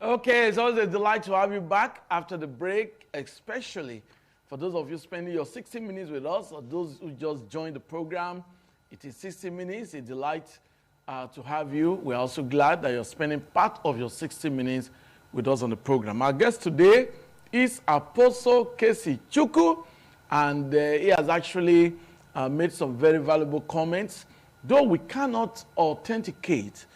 Okay, it's always a delight to have you back after the break, especially for those of you spending your 60 minutes with us or those who just joined the program. It is 60 minutes, a delight to have you. We're also glad that you're spending part of your 60 minutes with us on the program. Our guest today is Apostle Casey Chuku, and he has actually made some very valuable comments, though we cannot authenticate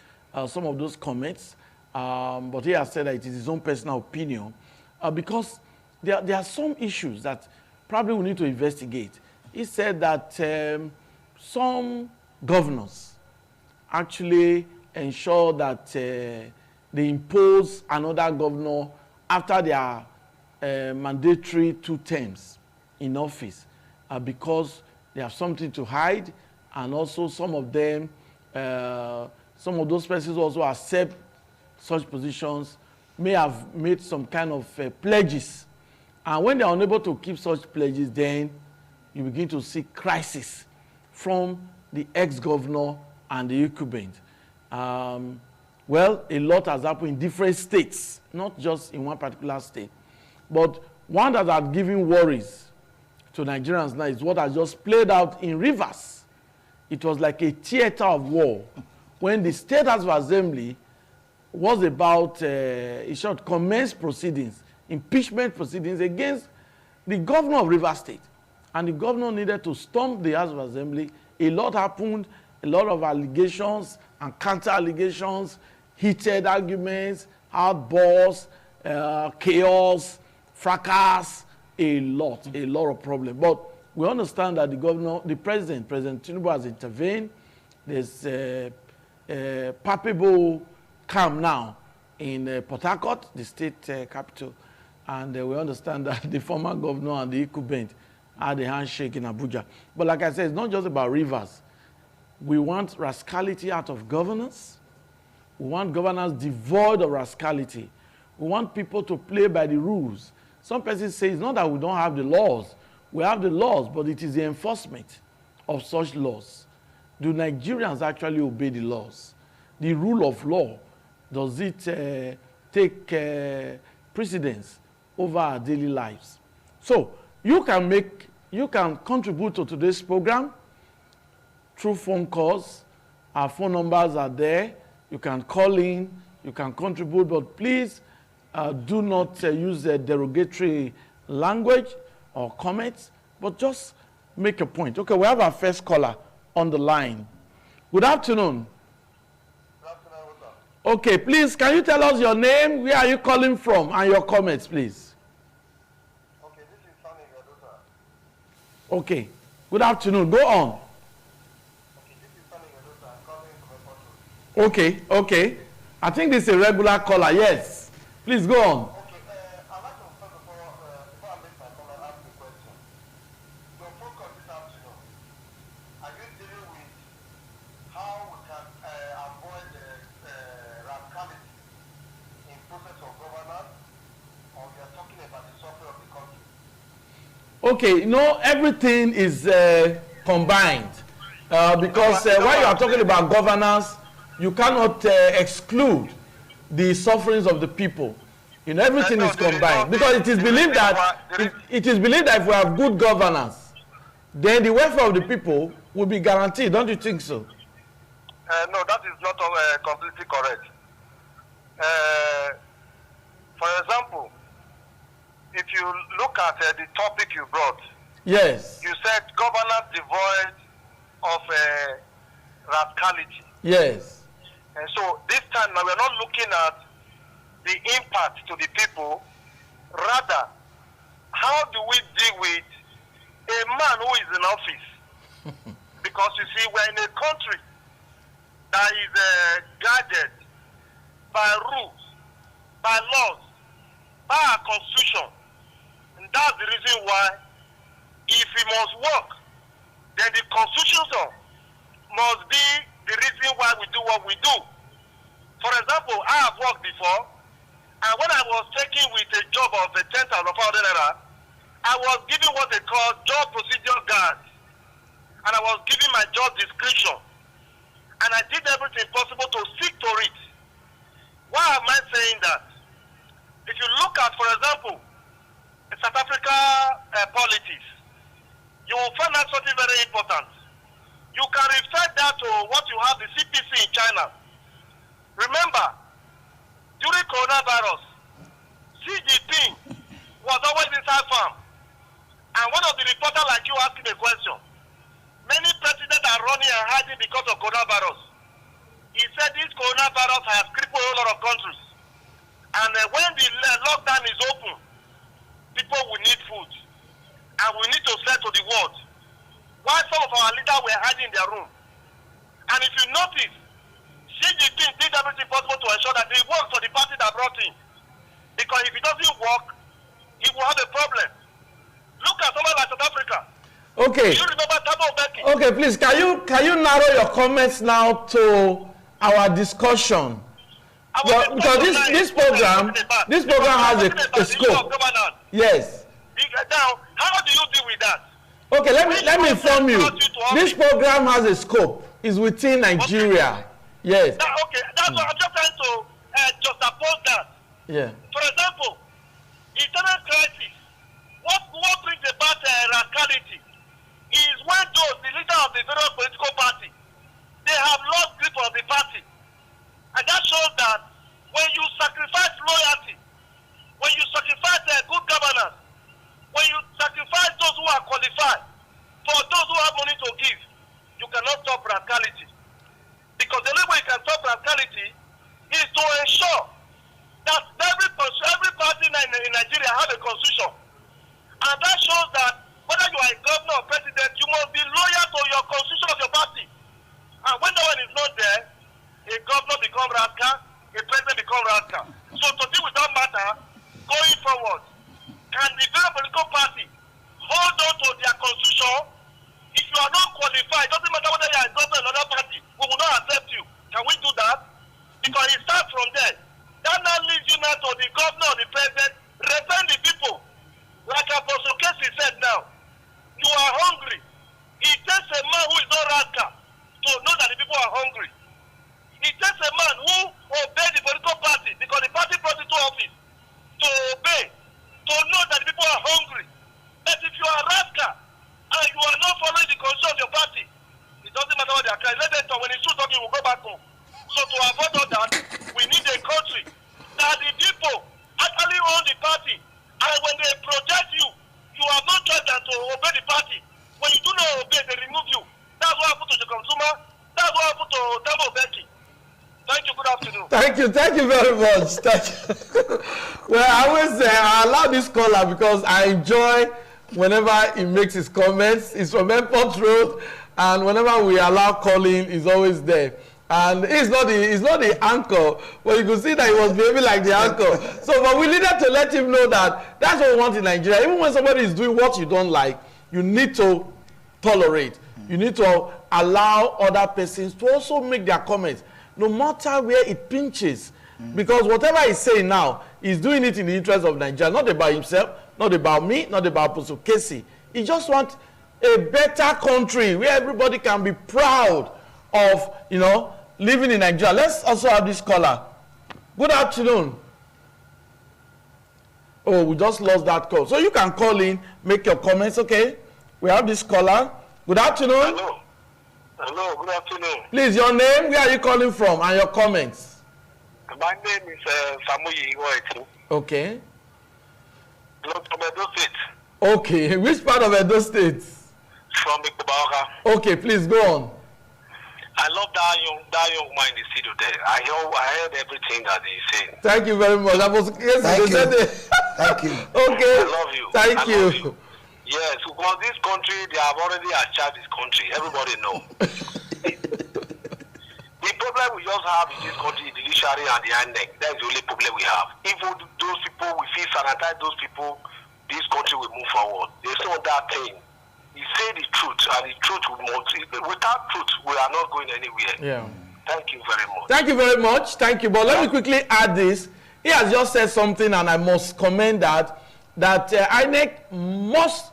some of those comments. But he has said that it is his own personal opinion because there are some issues that probably we need to investigate. He said that some governors actually ensure that they impose another governor after their mandatory 2 terms in office because they have something to hide, and also some of them, some of those persons also accept such positions, may have made some kind of pledges. And when they are unable to keep such pledges, then you begin to see crisis from the ex-governor and the incumbent. Well, a lot has happened in different states, not just in one particular state. But one that has given worries to Nigerians now is what has just played out in Rivers. It was like a theater of war when the State House of Assembly was about, it should commence proceedings, impeachment proceedings against the governor of Rivers State. And the governor needed to storm the House of Assembly. A lot happened, a lot of allegations and counter-allegations, heated arguments, outbursts, chaos, fracas, a lot of problems. But we understand that the governor, President Tinubu has intervened. There's palpable calm now in Port Harcourt, the state capital, and we understand that the former governor and the incumbent had a handshake in Abuja. But like I said, it's not just about Rivers. We want rascality out of governance. We want governance devoid of rascality. We want people to play by the rules. Some persons say it's not that we don't have the laws. We have the laws, but it is the enforcement of such laws. Do Nigerians actually obey the laws? The rule of law, does it take precedence over our daily lives? So you can contribute to today's program through phone calls. Our phone numbers are there. You can call in, you can contribute, but please do not use derogatory language or comments, but just make a point. Okay, we have our first caller on the line. Good afternoon. Okay, please, can you tell us your name? Where are you calling from? And your comments, please. Okay, this is Sunny Gadosa. Okay, good afternoon. Go on. Okay, this is Sunny Gadosa. I'm calling from a photo. Okay. I think this is a regular caller. Yes. Please go on. Okay, I'd like to first of all, before I make my comment, ask a question. Your focus this afternoon, are you dealing with how we can avoid rascality in process of governance, or you are talking about the software of the country? Okay, everything is combined because when you are talking about governance, you cannot exclude the sufferings of the people. Everything is combined because it is believed that if we have good governance, then the welfare of the people will be guaranteed. Don't you think so? No, that is not completely correct. For example, if you look at the topic you brought, yes, you said governance devoid of rascality. Yes. And so this time now we're not looking at the impact to the people. Rather, how do we deal with a man who is in office? Because you see, we're in a country that is guided by rules, by laws, by our constitution. And that's the reason why, if we must work, then the constitution must be the reason why we do what we do. For example, I have worked before, and when I was taken with a job of 10,500 naira, I was given what they call job procedure guide, and I was given my job description, and I did everything possible to stick to it. Why am I saying that? rascalities, you will find out something very important. You can refer that to what you have the CPC in China. Remember, during coronavirus, Xi Jinping was always inside farm. And one of the reporters like you asking a question, many presidents are running and hiding because of coronavirus. He said this coronavirus has crippled a lot of countries. And when the lockdown is open, people will need food. And we need to sell to the world. While some of our leaders were hiding in their room. And if you notice, Xi Jinping did everything possible to ensure that he works for the party that brought him. Because if he doesn't work, he will have a problem. Look at someone like South Africa. Okay. Do you remember Thabo Mbeki? Okay, please, can you narrow your comments now to our discussion? Well, because this program has a scope. Yes. Now, how do you deal with that? Okay, let me inform you. This program has a scope. It's within Nigeria. Okay. Yes. Okay, that's what I'm just trying to juxtapose that. Yeah. For example, internal crisis. What brings about rascality is when those, the leader of the various political party, they have lost grip of the party. And that shows that when you sacrifice loyalty, when you sacrifice good governance, when you sacrifice those who are qualified for those who have money to give, you cannot stop rascality. Because the only way you can stop rascality is to ensure that every party in Nigeria have a constitution. And that shows that whether you are a governor or president, you must be loyal to your constitution of your party. And when that one is not there, a governor becomes rascal, a president becomes rascal. So to deal with that matter, going forward, can the very political party hold on to their constitution? If you are not qualified, it doesn't matter whether you are a governor or another party, we will not accept you. Can we do that? Because it starts from there. That now leads you now to the governor or the president, represent the people. Like Apostle Casey said now, you are hungry. It takes a man who is not rascal to know that the people are hungry. It takes a man who obeys the political party because the party brought it to office to obey, to know that the people are hungry. But if you are rascal and you are not following the constitution of your party, it doesn't matter what they are trying. Let them talk. When it's true talking, we'll go back home. So to avoid all that, we need a country that the people actually own the party. And when they project you, you have no choice than to obey the party. When you do not obey, they remove you. That's what happened to the consumer. That's what happened to Thabo Mbeki. Thank you. Good afternoon. Thank you very much. Thank you. Well, I always say I allow this caller because I enjoy whenever he makes his comments. He's from Airport Road, and whenever we allow calling, he's always there. And he's not the anchor, but you could see that he was behaving like the anchor. So, but we needed to let him know that that's what we want in Nigeria. Even when somebody is doing what you don't like, you need to tolerate. You need to allow other persons to also make their comments, no matter where it pinches. Because whatever he's saying now, he's doing it in the interest of Nigeria, not about himself, not about me, not about Apostle Casey. He just wants a better country where everybody can be proud of, living in Nigeria. Let's also have this caller. Good afternoon. Oh, we just lost that call. So you can call in, make your comments, okay? We have this caller. Good afternoon. Hello, good afternoon. Please, your name, where are you calling from, and your comments? My name is Samuyi Iwoetu. Okay. From Edo State. Okay, which part of Edo State? From Ikobaoka. Okay, please go on. I love that young man in the studio there. I heard everything that he's saying. Thank you very much. That was Thank you. Thank you. Okay. I love you. Thank I you. love you. Yes, because this country, they have already achieved this country. Everybody know. The problem we just have in this country is the judiciary and the INEC. That's the only problem we have. If those people, we feel sanitize those people, this country will move forward. There's no that thing. He say the truth, and the truth will move. Without truth, we are not going anywhere. Yeah. Thank you very much. Thank you very much. Thank you. But let me quickly add this. He has just said something, and I must commend that INEC must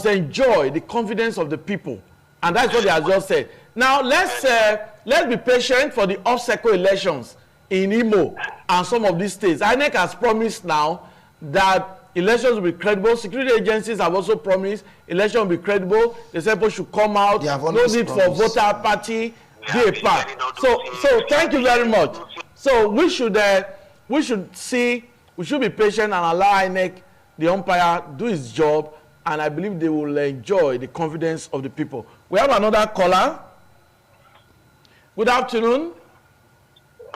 enjoy the confidence of the people, and that's what he has just said. Now let's be patient for the off-cycle elections in Imo and some of these states. INEC has promised now that elections will be credible. Security agencies have also promised election will be credible. They said people should come out. No need for voter party. Do a part. So thank you very much. So we should be patient and allow INEC, the umpire, do his job, and I believe they will enjoy the confidence of the people. We have another caller. Good afternoon.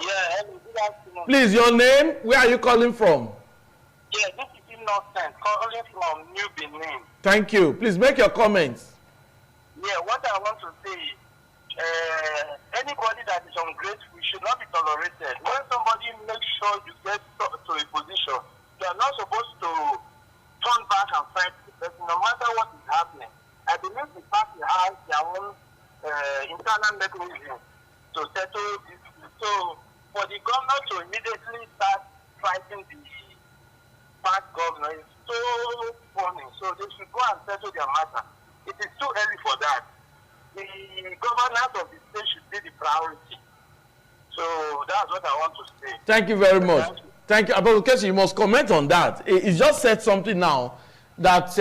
Yeah, hello, good afternoon. Please, your name, where are you calling from? Yeah, this is Innocent, calling from New Benin. Thank you. Please make your comments. Yeah, what I want to say is, anybody that is ungrateful should not be tolerated. When somebody makes sure you get to a position, you are not supposed to turn back and fight the person, no matter what is happening. I believe the party has their own internal mechanism to settle this. So, for the governor to immediately start fighting the past governor is so funny. So, they should go and settle their matter. It is too early for that. The governance of the state should be the priority. So that's what I want to say. Thank you very much. Thank you. Apostle Kesi, you must comment on that. He just said something now that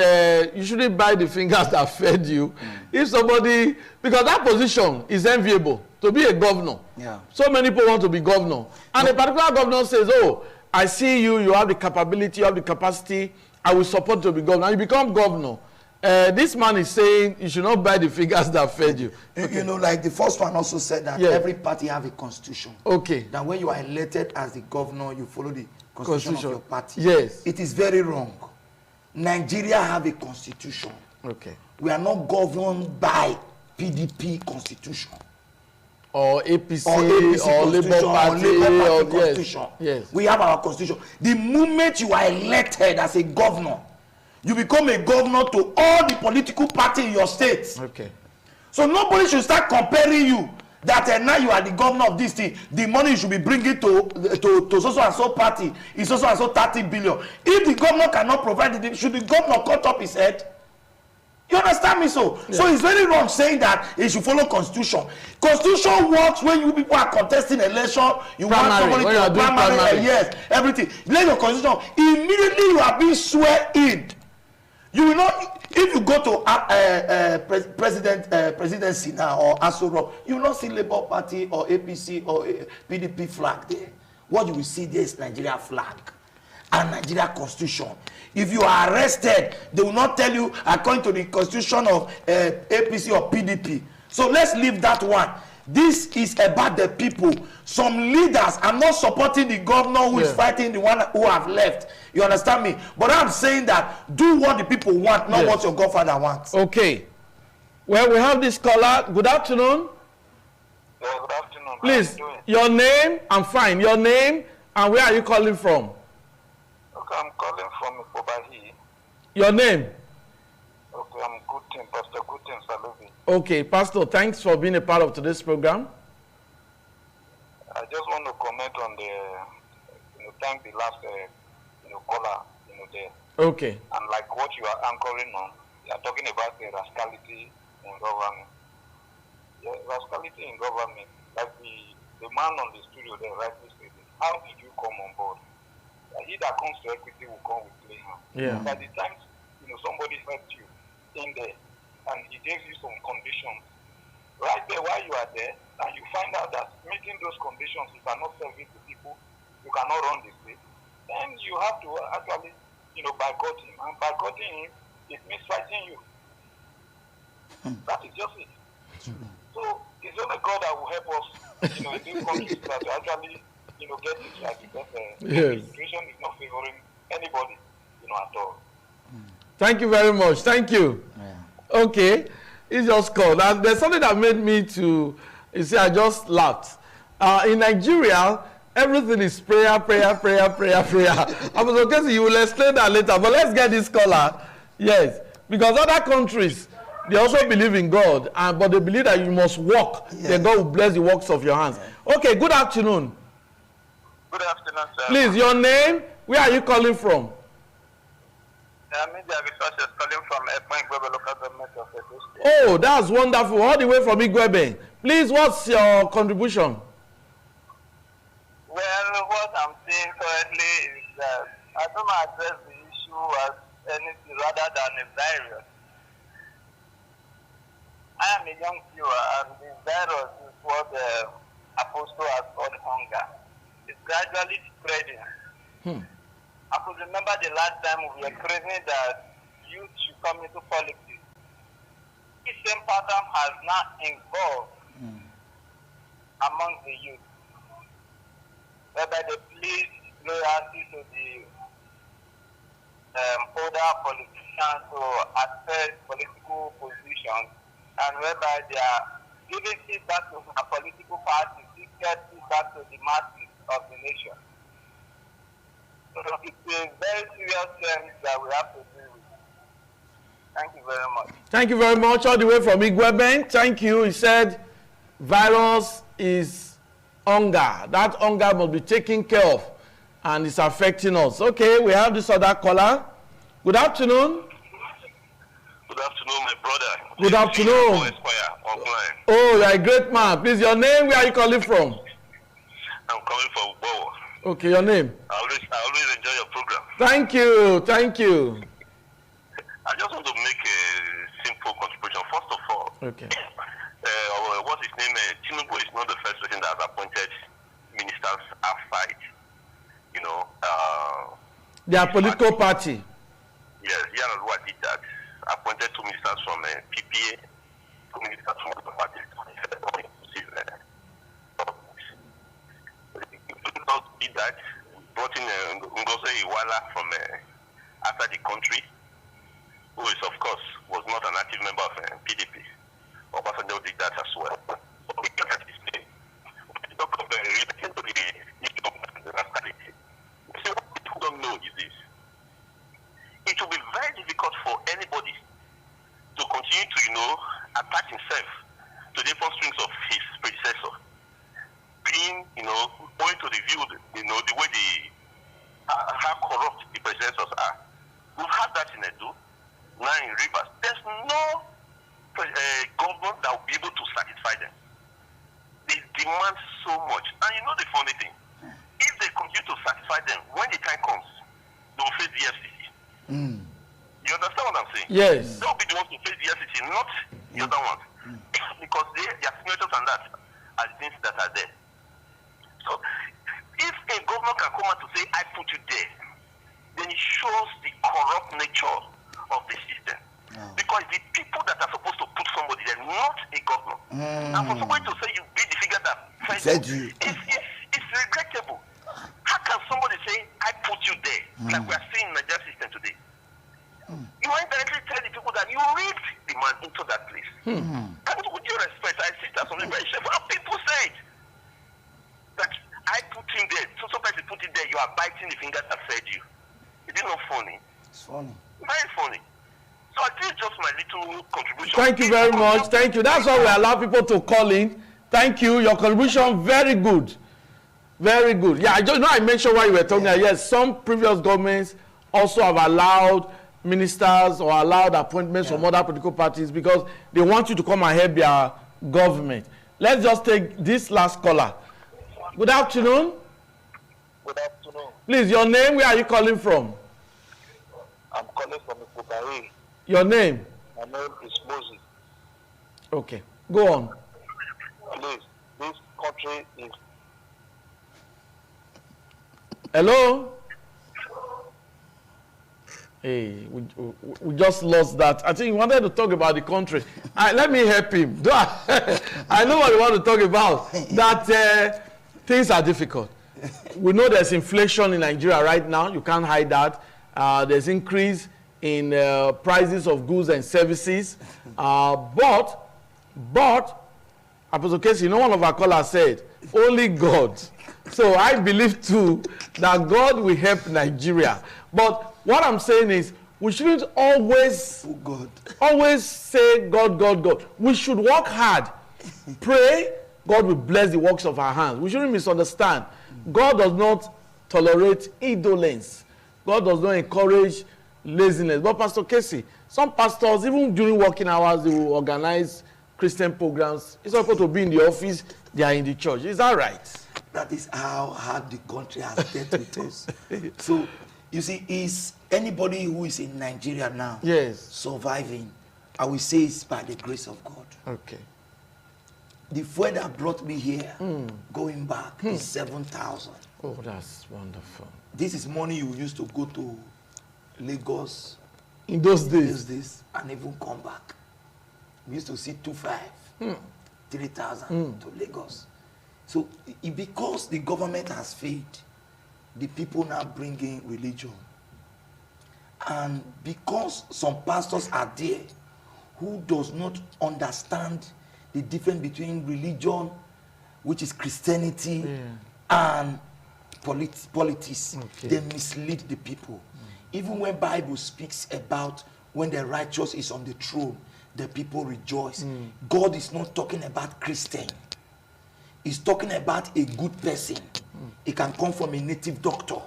you shouldn't bite the fingers that fed you. If somebody, because that position is enviable, to be a governor. Yeah. So many people want to be governor. And a particular governor says, oh, I see you, you have the capability, you have the capacity, I will support to be governor. And you become governor. This man is saying you should not buy the figures that fed you. Okay. You know, like the first one also said that every party have a constitution. Okay. That when you are elected as the governor, you follow the constitution of your party. Yes. It is very wrong. Nigeria have a constitution. Okay. We are not governed by PDP constitution. Or APC, or Labour Party, constitution. Yes. We have our constitution. The moment you are elected as a governor, you become a governor to all the political party in your state. Okay. So nobody should start comparing you that now you are the governor of this thing. The money you should be bringing to so and so party is so and so 30 billion. If the governor cannot provide it, should the governor cut up his head? You understand me? So it's very wrong saying that he should follow constitution. Constitution works when you people are contesting election. You want somebody to primary, yes, everything. Let your constitution. Immediately you are being sworn in. You will not, if you go to presidency now or Asoro, you will not see Labour Party or APC or PDP flag there. What you will see there is Nigeria flag and Nigeria constitution. If you are arrested, they will not tell you according to the constitution of APC or PDP. So let's leave that one. This is about the people. Some leaders are not supporting the governor who is fighting the one who have left. You understand me? But I'm saying that do what the people want, not what your godfather wants. Okay. Well, we have this caller. Good afternoon. Yeah, good afternoon. Please, your name, I'm fine. Your name and where are you calling from? Okay, I'm calling from Kobahi. Your name? Okay, I'm Gutin, Pastor Gutin Salovi. Okay, Pastor, thanks for being a part of today's program. I just want to comment on the, thank the last, caller, there. Okay. And like what you are anchoring on, you are talking about the rascality in government. Yeah, rascality in government, like the man on the studio there rightly said it. How did you come on board? He that comes to equity will come with clean hand. Yeah. By the time, somebody helped you in there, and he gave you some conditions. Right there, while you are there, and you find out that meeting those conditions, you cannot serve it to people, you cannot run the state, then you have to actually, boycott him. And boycotting him, it means fighting you. That is just it. So, it's only God that will help us, in this country that to actually, get it right. Because the situation is not favoring anybody, at all. Thank you very much. Thank you. Yeah. Okay. It's just called. And there's something that made me to, I just laughed. In Nigeria, everything is prayer. Okay, so you will explain that later. But let's get this caller. Yes. Because other countries, they also believe in God. But they believe that you must work. Yes. Then God will bless the works of your hands. Okay, good afternoon. Good afternoon, sir. Please, your name, where are you calling from? Media resources calling from Igwebe local government of Edo State. Oh, that's wonderful. All the way from Igwebe. Please, what's your contribution? Well, what I'm saying currently is that I don't address the issue apostle as anything rather than a virus. I am a young viewer, and the virus is what the apostle has called hunger. It's gradually spreading. I could remember the last time we were craving that youth should come into politics. This same pattern has now involved among the youth, whereby they plead loyalty to the older politicians to access political positions, and whereby they are giving feedback to a political party, to get feedback to the masses of the nation. So it's a very serious thing that we have to deal with. Thank you very much. Thank you very much. All the way from Igweben. Thank you. He said virus is hunger. That hunger must be taken care of, and it's affecting us. Okay, we have this other caller. Good afternoon. Good afternoon, my brother. Good afternoon. Oh, you're a great man. Please, your name, where are you calling from? I'm coming from Bowo. Okay, your name. I always enjoy your program. Thank you. Thank you. I just want to make a simple contribution. First of all, okay. What's his name? Tinubu is not the first person that has appointed ministers outside, you know. Their political party. Yes, Yar'Adua did that. Appointed 2 ministers from PPA, 2 ministers from other parties. Did that. Brought in Ngozi Iweala from outside the country, who is, of course, was not an active member of PDP. Obasanjo did that as well. But we look at his name. We talk about relating to the Rascality. See, what people don't know is this. It will be very difficult for anybody to continue to, attach himself to the different strings of his predecessor. Being, going to the view, the way how corrupt the predecessors are. We've had that in Edo, now in Rivers. There's no government that will be able to satisfy them. They demand so much. And the funny thing, if they continue to satisfy them, when the time comes, they will face the FCC. You understand what I'm saying? Yes. They'll be the ones to face the FCC, not the other ones. Because they are signatures and that are the things that are there. So, if a governor can come out to say, I put you there, then it shows the corrupt nature of the system. Because the people that are supposed to put somebody there, not a governor. And for somebody to say you be the figure that fed you, it's regrettable. How can somebody say, I put you there, like we are seeing in the Nigerian system today? You indirectly tell the people that you rigged the man into that place. And with due respect, I sit as something very shameful. And people say it. That I put him there. So sometimes you put it there, you are biting the fingers that fed you. Is it not funny? It's funny. Very funny. So I think just my little contribution. Thank you very much. Thank you. That's why we allow people to call in. Thank you. Your contribution, very good. Very good. Yeah, I mentioned while you were talking. Yes, some previous governments also have allowed ministers or allowed appointments from other political parties because they want you to come and help their government. Let's just take this last caller. Good afternoon. Good afternoon. Please, your name, where are you calling from? I'm calling from Ikubari. Your name? My name is Moses. Okay, go on. Please, this country is... Hello? Hey, we just lost that. I think he wanted to talk about the country. Let me help him. I know what you want to talk about. That things are difficult. We know there's inflation in Nigeria right now. You can't hide that. There's increase in prices of goods and services. But, Apostle Casey, one of our callers said, only God. So I believe too that God will help Nigeria. But what I'm saying is, we shouldn't always say God. We should work hard, pray. God will bless the works of our hands. We shouldn't misunderstand. God does not tolerate indolence. God does not encourage laziness. But Pastor Casey, some pastors, even during working hours, they will organize Christian programs. It's not supposed to be in the office, they are in the church. Is that right? That is how hard the country has dealt with us. So You see, is anybody who is in Nigeria now Yes. surviving, I will say it's by the grace of God. Okay. The fuel that brought me here, going back, is 7,000. Oh, that's wonderful. This is money you used to go to Lagos In those days. and even come back. We used to see 2,500, 3,000 to Lagos. So because the government has failed, the people now bring in religion. And because some pastors are there who does not understand the difference between religion, which is Christianity, and politics, they mislead the people. Even when Bible speaks about when the righteous is on the throne, the people rejoice. God is not talking about Christian. He's talking about a good person. It can come from a native doctor.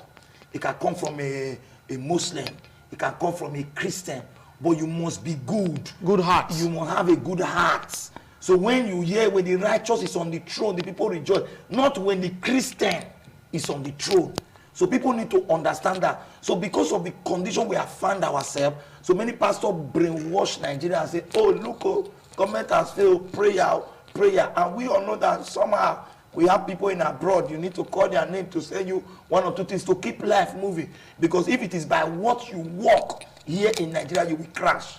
It can come from a Muslim. It can come from a Christian. But you must be good. Good heart. You must have a good heart. So when you hear when the righteous is on the throne, the people rejoice. Not when the Christian is on the throne. So people need to understand that. So because of the condition we have found ourselves, so many pastors brainwash Nigeria and say, oh, look, oh, government has failed, prayer. And we all know that somehow we have people in abroad. You need to call their name to say you one or two things to keep life moving. Because if it is by what you walk here in Nigeria, you will crash.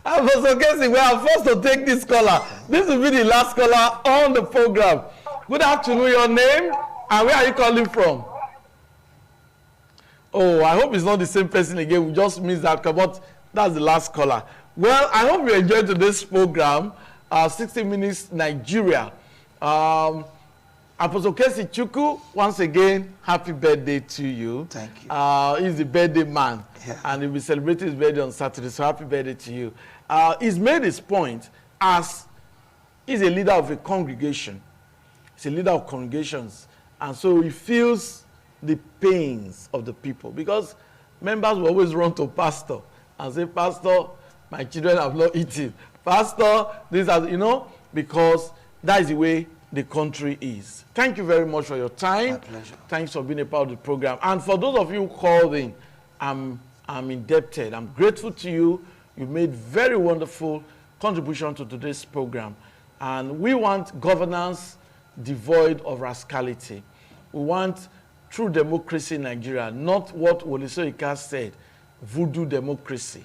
Apostle Casey, we are forced to take this caller. This will be the last caller on the program. Good afternoon, your name, and where are you calling from? Oh, I hope it's not the same person again. We just missed that, but that's the last caller. Well, I hope you enjoyed today's program, 60 Minutes Nigeria. Apostle Casey Chukwu, once again, happy birthday to you. Thank you. He's the birthday man, and he'll be celebrating his birthday on Saturday, so happy birthday to you. He's made his point as he's a leader of a congregation. He's a leader of congregations, and so he feels the pains of the people, because members will always run to pastor and say, Pastor, my children have not eaten. Pastor, this has, because that is the way the country is. Thank you very much for your time. My pleasure. Thanks for being a part of the program. And for those of you who called in, I'm indebted. I'm grateful to you. You made very wonderful contribution to today's program. And we want governance devoid of rascality. We want true democracy in Nigeria, not what Wole Soyinka said, voodoo democracy.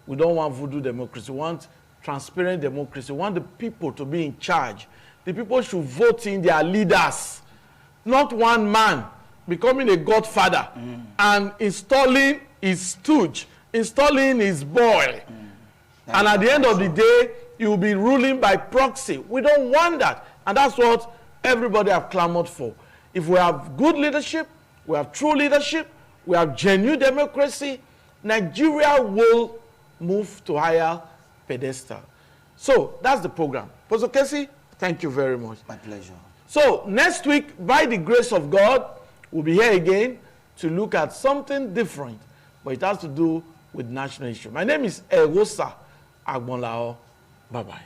We don't want voodoo democracy. We want transparent democracy. We want the people to be in charge. The people should vote in their leaders, not one man becoming a godfather and installing his stooge, installing his boy. And at the end of the day, he will be ruling by proxy. We don't want that. And that's what everybody have clamored for. If we have good leadership, we have true leadership, we have genuine democracy, Nigeria will move to higher pedestal. So that's the program. Pastor Casey, thank you very much. My pleasure. So next week, by the grace of God, we'll be here again to look at something different, but it has to do with national issue. My name is Ewosa Agbonlao. Bye-bye.